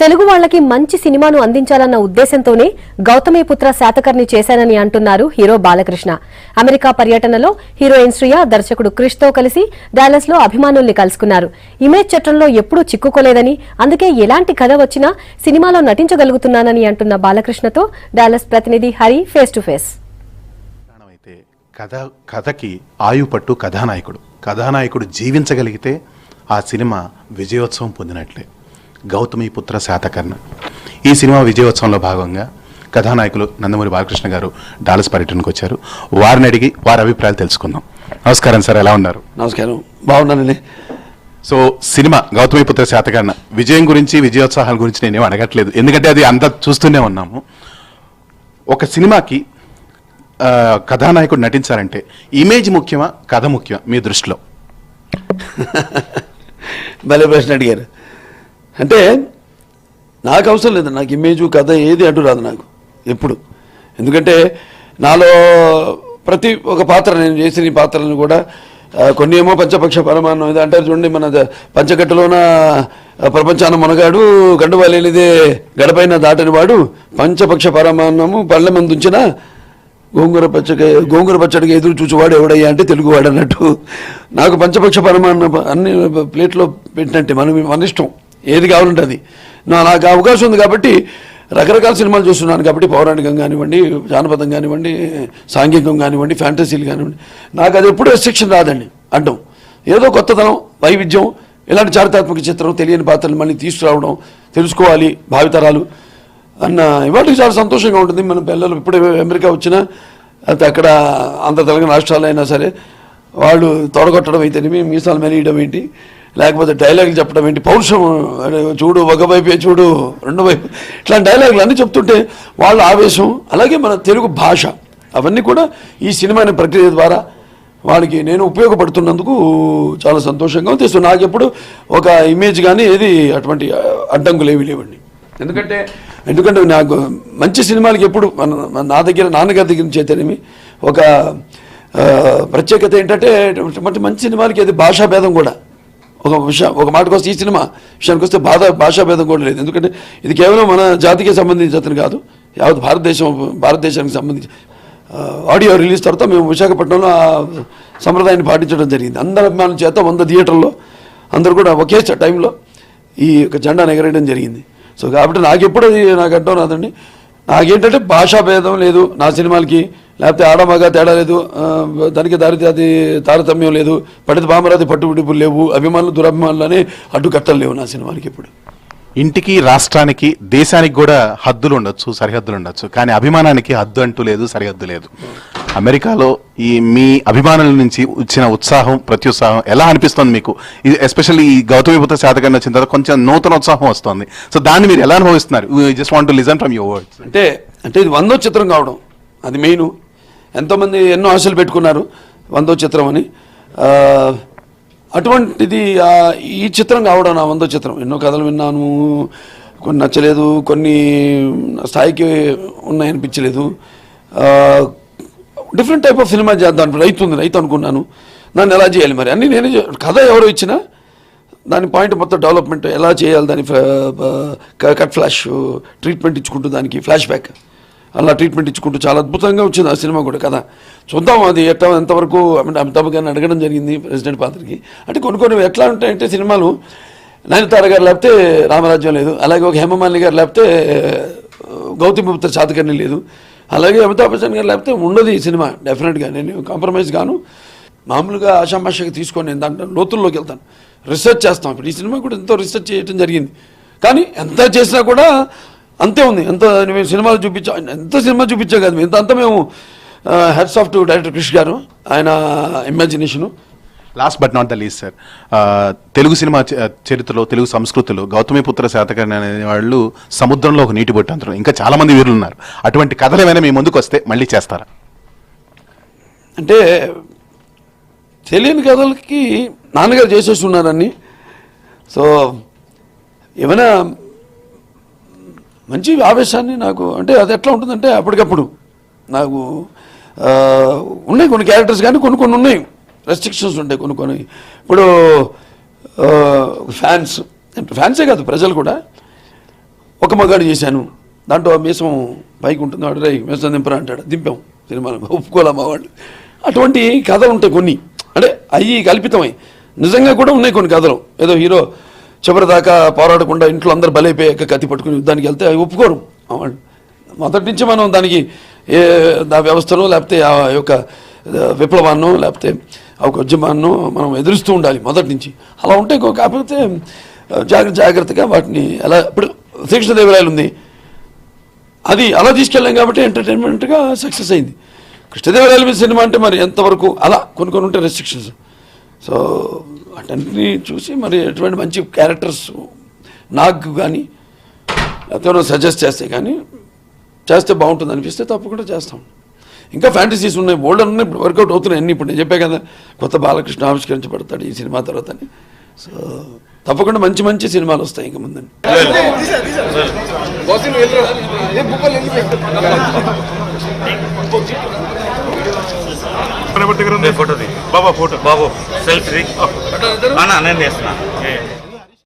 తెలుగు వాళ్లకి మంచి సినిమాను అందించాలన్న ఉద్దేశంతోనే గౌతమిపుత్ర శాతకర్ణి చేశానని అంటున్నారు హీరో బాలకృష్ణ. అమెరికా పర్యటనలో హీరోయిన్ శ్రియ, దర్శకుడు క్రిష్ తో కలిసి డాలస్ లో అభిమానుల్ని కలుసుకున్నారు. ఇమేజ్ చట్టంలో ఎప్పుడూ చిక్కుకోలేదని, అందుకే ఎలాంటి కథ వచ్చినా సినిమాలో నటించగలుగుతున్నానని అంటున్న బాలకృష్ణతో డాలస్ ప్రతినిధి హరి ఫేస్ టు ఫేస్. కథకి ఆయుపట్టు కథానాయకుడు జీవించగలిగితే ఆ సినిమా విజయోత్సవం పొందినట్లే. గౌతమిపుత్ర శాతకర్ణ ఈ సినిమా విజయోత్సవంలో భాగంగా కథానాయకులు నందమూరి బాలకృష్ణ గారు డాలస్ పర్యటనకు వచ్చారు. వారిని అడిగి వారి అభిప్రాయాలు తెలుసుకుందాం. నమస్కారం సార్, ఎలా ఉన్నారు? నమస్కారం, బాగున్నానండి. సో సినిమా గౌతమిపుత్ర శాతకర్ణ విజయం గురించి, విజయోత్సాహాల గురించి నేనేం అడగట్లేదు, ఎందుకంటే అది అంతా చూస్తూనే ఉన్నాము. ఒక సినిమాకి కథానాయకుడు నటించాలంటే ఇమేజ్ ముఖ్యమా, కథ ముఖ్యమా మీ దృష్టిలో? భలే ప్రశ్న అడిగారు. అంటే నాకు అవసరం లేదు, నాకు ఇమేజ్ కథ ఏది అడ్డు రాదు నాకు ఎప్పుడు. ఎందుకంటే నాలో ప్రతి ఒక పాత్ర, నేను చేసిన ఈ పాత్రలను కూడా కొన్ని ఏమో పంచపక్ష పరమాన్నం ఇది అంటారు చూడండి. మన పంచగట్టులోన ప్రపంచాన మునగాడు, గండువా లేనిదే గడపైన దాటని వాడు, పంచపక్ష పరమాన్నము పళ్ళె మంది ఉంచిన గోంగూర పచ్చడికి ఎదురు చూచువాడు ఎవడయ్యా అంటే తెలుగువాడు అన్నట్టు. నాకు పంచపక్ష పరమాన్నం అన్ని ప్లేట్లో పెట్టినట్టే, మన ఇష్టం ఏది కావాలంటే అది. నాకు అవకాశం ఉంది కాబట్టి రకరకాల సినిమాలు చూస్తున్నాను కాబట్టి, పౌరాణికం కానివ్వండి, జానపదం కానివ్వండి, సాంఘికం కానివ్వండి, ఫ్యాంటసీలు కానివ్వండి, నాకు అది ఎప్పుడు రెస్ట్రిక్షన్ రాదండి. అడ్డం ఏదో కొత్తదనం, వైవిధ్యం, ఇలాంటి చారిత్రాత్మక చిత్రం, తెలియని పాత్రలు మళ్ళీ తీసుకురావడం, తెలుసుకోవాలి భావితరాలు అన్న ఇవాటికి చాలా సంతోషంగా ఉంటుంది. మన పిల్లలు ఇప్పుడు అమెరికా వచ్చినా అక్కడ ఆంధ్ర తెలంగాణ రాష్ట్రాలు అయినా సరే వాళ్ళు తొడగొట్టడం అయితేనేమి, మీసాలు మెలియడం ఏంటి, లేకపోతే డైలాగులు చెప్పడం ఏంటి, పౌరుషం చూడు, ఒకవైపే చూడు, రెండో వైపు, ఇట్లాంటి డైలాగులు అన్నీ చెప్తుంటే వాళ్ళ ఆవేశం, అలాగే మన తెలుగు భాష, అవన్నీ కూడా ఈ సినిమా అనే ప్రక్రియ ద్వారా వాళ్ళకి నేను ఉపయోగపడుతున్నందుకు చాలా సంతోషంగా ఉంది. నాకు ఎప్పుడు ఒక ఇమేజ్ కానీ ఏది అటువంటి అడ్డంకులు ఏవి లేవండి. ఎందుకంటే నాకు మంచి సినిమాలకి ఎప్పుడు నాన్నగారి దగ్గర నుంచి అయితేనేమి ఒక ప్రత్యేకత ఏంటంటే, మంచి సినిమాలకి అది భాషాభేదం కూడా, ఒక మాటకు వస్తే ఈ సినిమా విషయానికి వస్తే భాషాభేదం కూడా లేదు. ఎందుకంటే ఇది కేవలం మన జాతికి సంబంధించి అతను కాదు, యావత్ భారతదేశానికి సంబంధించి. ఆడియో రిలీజ్ తర్వాత మేము విశాఖపట్నంలో ఆ సంప్రదాయాన్ని పాటించడం జరిగింది. అందరి అభిమానుల చేత 100 థియేటర్లో అందరూ కూడా ఒకే టైంలో ఈ యొక్క జెండాను ఎగరేయడం జరిగింది. సో కాబట్టి నాకెప్పుడు అది నాకు అడ్డం రాదండి. నాకేంటంటే భాషాభేదం లేదు నా సినిమాలకి, లేకపోతే ఆడమగా తేడా లేదు, దానికి దారిది తారతమ్యం లేదు, పడిత బామరాది పట్టుబిడుపులు లేవు, అభిమానులు దురభిమానులు అనే అడ్డుకట్టలు లేవు నా సినిమాలకి ఎప్పుడు. ఇంటికి, రాష్ట్రానికి, దేశానికి కూడా హద్దులు ఉండొచ్చు, సరిహద్దులు ఉండొచ్చు, కానీ అభిమానానికి హద్దు అంటూ లేదు, సరిహద్దు లేదు. అమెరికాలో ఈ మీ అభిమానుల నుంచి వచ్చిన ఉత్సాహం, ప్రత్యుత్సాహం ఎలా అనిపిస్తుంది మీకు? ఇది ఎస్పెషల్లీ ఈ గౌతమిపుత్ర శాతకర్ణి వచ్చిన తర్వాత కొంచెం నూతన ఉత్సాహం వస్తుంది. సో దాన్ని మీరు ఎలా అనుభవిస్తున్నారు? Just want to listen from your words. అంటే ఇది 100వ చిత్రం కావడం అది మెయిన్. ఎంతోమంది ఎన్నో ఆశలు పెట్టుకున్నారు 100వ చిత్రం అని. అటువంటిది ఈ చిత్రం కావడం నా 100వ చిత్రం. ఎన్నో కథలు విన్నాను, కొన్ని నచ్చలేదు, కొన్ని స్థాయికి ఉన్నాయనిపించలేదు. డిఫరెంట్ టైప్ ఆఫ్ సినిమా చేద్దాం, రైతు అనుకున్నాను. దాన్ని ఎలా చేయాలి మరి అన్నీ నేనే, కథ ఎవరు ఇచ్చినా దాని పాయింట్ మొత్తం డెవలప్మెంట్ ఎలా చేయాలి, దాని కట్ ఫ్లాష్ ట్రీట్మెంట్ ఇచ్చుకుంటూ, దానికి ఫ్లాష్ బ్యాక్ అలా ట్రీట్మెంట్ ఇచ్చుకుంటూ చాలా అద్భుతంగా వచ్చింది ఆ సినిమా కూడా. కథ చూద్దాం అది ఎంతవరకు. అమితాబ్ గారిని అడగడం జరిగింది ప్రెసిడెంట్ పాత్రకి. అంటే కొన్ని ఎట్లా ఉంటాయంటే సినిమాలు, నయనతార గారు లేకపోతే రామరాజ్యం లేదు, అలాగే ఒక హేమమాలిని గారు లేకపోతే గౌతమిపుత్ర శాతకర్ణి లేదు, అలాగే అమితాబ్ బచ్చన్ గారు లేకపోతే ఉండదు ఈ సినిమా. డెఫినెట్గా నేను కాంప్రమైజ్ గాను. మామూలుగా ఆషామాషకి తీసుకొని నేను దాంట్లో లోతుల్లోకి వెళ్తాను, రిసెర్చ్ చేస్తాం. ఇప్పుడు ఈ సినిమా కూడా ఎంతో రిసెర్చ్ చేయడం జరిగింది, కానీ ఎంత చేసినా కూడా అంతే ఉంది. మేము సినిమాలు ఎంత సినిమా చూపించా కాదు, అంతా మేము hats off to director Krish garu, ఆయన imagination. Last but not the least sir, Telugu cinema చరిత్రలో, తెలుగు సంస్కృతిలో గౌతమిపుత్ర శాతకర్ణి అనే వాళ్ళు సముద్రంలో ఒక నీటి బొట్టు అంటారు. ఇంకా చాలా మంది వీరులు ఉన్నారు. అటువంటి కథలు ఏమైనా మీ ముందుకు వస్తే మళ్ళీ చేస్తారా? అంటే తెలియని కథలకి నాన్నగారు చేసేస్తున్నారని. సో ఏమైనా మంచి ఆవేశాన్ని నాకు, అంటే అది ఎట్లా ఉంటుందంటే అప్పటికప్పుడు నాకు ఉన్నాయి కొన్ని క్యారెక్టర్స్, కానీ కొన్ని ఉన్నాయి రెస్ట్రిక్షన్స్ ఉంటాయి కొన్ని. ఇప్పుడు ఫ్యాన్సే కాదు, ప్రజలు కూడా ఒక మగాడు చేశాను, దాంట్లో ఆ మీసం పైకి ఉంటుంది, వాడు రై మీసం దింపరా అంటాడు, దింపాం సినిమాలో, ఒప్పుకోలే మా వాళ్ళు. అటువంటి కథలు ఉంటాయి కొన్ని, అంటే అవి కల్పితమై నిజంగా కూడా ఉన్నాయి కొన్ని కథలు. ఏదో హీరో చివరిదాకా పోరాడకుండా ఇంట్లో అందరు బలైపోయాక కత్తి పట్టుకుని యుద్ధానికి వెళ్తే అవి ఒప్పుకోరు వాళ్ళు. మొదటి నుంచి మనం దానికి దా వ్యవస్థను లేకపోతే ఆ యొక్క విప్లవాన్నో లేకపోతే ఆ ఒక ఉద్యమాన్నో మనం ఎదురుస్తూ ఉండాలి మొదటి నుంచి. అలా ఉంటే కాకపోతే జాగ్రత్తగా వాటిని ఎలా, ఇప్పుడు శ్రీకృష్ణదేవరాయలు ఉంది, అది అలా తీసుకెళ్ళాం కాబట్టి ఎంటర్టైన్మెంట్గా సక్సెస్ అయింది. కృష్ణదేవరాయల మీద సినిమా అంటే మరి ఎంతవరకు అలా కొన్ని ఉంటాయి రెస్ట్రిక్షన్స్. సో వాటన్నిటిని చూసి మరి ఎటువంటి మంచి క్యారెక్టర్స్ నాకు కానీ లేకపోతే సజెస్ట్ చేస్తే కానీ చేస్తే బాగుంటుంది అనిపిస్తే తప్పకుండా చేస్తాం. ఇంకా ఫ్యాంటసీస్ ఉన్నాయి, బోల్డ్ ఉన్నాయి, ఇప్పుడు వర్కౌట్ అవుతున్నాయి అన్నీ. ఇప్పుడు నేను చెప్పే కదా కొత్త బాలకృష్ణ ఆవిష్కరించబడతాడు ఈ సినిమా తర్వాత అని. సో తప్పకుండా మంచి మంచి సినిమాలు వస్తాయి ఇంకా ముందండి. ఫోటో బాబా, ఫోటో బాబు సెల్ఫీ అన్నా నేను చేస్తున్నా.